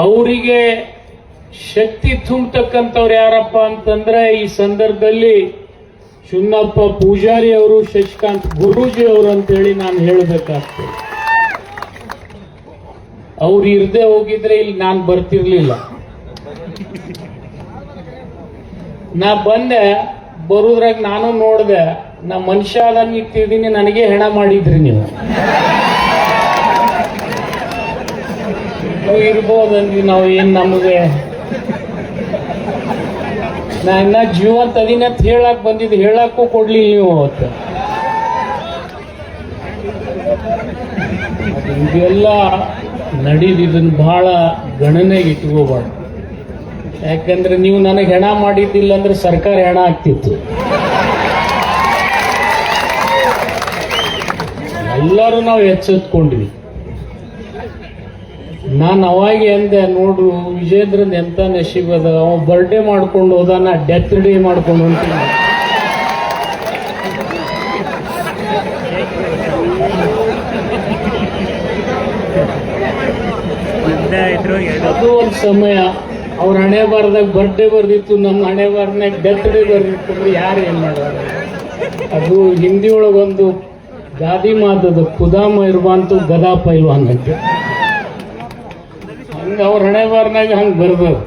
ಅವರಿಗೆ ಶಕ್ತಿ ತುಂಬತಕ್ಕಂಥವ್ರು ಯಾರಪ್ಪ ಅಂತಂದ್ರೆ ಈ ಸಂದರ್ಭದಲ್ಲಿ ಚುನ್ನಪ್ಪ ಪೂಜಾರಿ ಅವರು, ಶಶಿಕಾಂತ್ ಗುರೂಜಿ ಅವರು ಅಂತೇಳಿ ನಾನು ಹೇಳಬೇಕಾಗ್ತದೆ. ಅವ್ರು ಇರದೆ ಹೋಗಿದ್ರೆ ಇಲ್ಲಿ ನಾನು ಬರ್ತಿರ್ಲಿಲ್ಲ. ನಾ ಬಂದೆ, ಬರುದ್ರಾಗ ನಾನು ನೋಡ್ದೆ, ನಾ ಮನುಷ್ಯ ಅದನ್ನ ಇಟ್ಟಿದ್ದೀನಿ, ನನಗೆ ಹೆಣ ಮಾಡಿದ್ರಿ ನೀವು. ಇರ್ಬೋದಂದ್ವಿ ನಾವು, ಏನ್ ನಮಗೆ ನಾ ಇನ್ನ ಜೀವಂತ ಅದೀನಿ ಅಂತ ಹೇಳಕ್ ಬಂದಿದ್ದು, ಹೇಳಕ್ಕೂ ಕೊಡ್ಲಿಲ್ಲ ನೀವು ಅವತ್ತು. ಇದೆಲ್ಲ ನಡೀದಿದ್ದನ್ನು ಬಹಳ ಗಣನೆಗೆ ಇಟ್ಕೋಬಾರ್ದು. ಯಾಕಂದ್ರೆ ನೀವು ನನಗೆ ಹೆಣ ಮಾಡಿದ್ದಿಲ್ಲ ಅಂದ್ರೆ ಸರ್ಕಾರ ಹೆಣ ಆಗ್ತಿತ್ತು. ಎಲ್ಲರೂ ನಾವು ಎಚ್ಚೆತ್ಕೊಂಡ್ವಿ. ನಾನು ಅವಾಗ ಎಂದೆ, ನೋಡ್ರು ವಿಜೇಂದ್ರನ್ ಎಂತ ನಶೀಬದ, ಅವ ಬರ್ಡೇ ಮಾಡ್ಕೊಂಡು ಹೋದ, ನಾ ಡೆತ್ ಡೇ ಮಾಡ್ಕೊಂಡು ಹೊಂಟೀನಿ. ಅದು ಒಂದು ಸಮಯ. ಅವ್ರ ಹಣೆ ಬಾರದಾಗ ಬರ್ಡೇ ಬರ್ದಿತ್ತು, ನಮ್ಮ ಹಣೆ ಬಾರದಾಗ ಡೆತ್ ಡೇ ಬರ್ದಿತ್ತು ಅಂದ್ರೆ ಯಾರು ಏನ್ ಮಾಡೋದು? ಅದು ಹಿಂದಿ ಒಳಗೊಂದು ಗಾದಿ ಮಾತದ, ಖುದಾಮ ಇರ್ಬಾಂತು ಗದಾ ಪೈಲ್ವಾನ್ ಅಂತ. ಹಂಗ ಅವ್ರ ಹಣೆ ಬಾರದಾಗ ಹಂಗೆ ಬರ್ಬೋದು.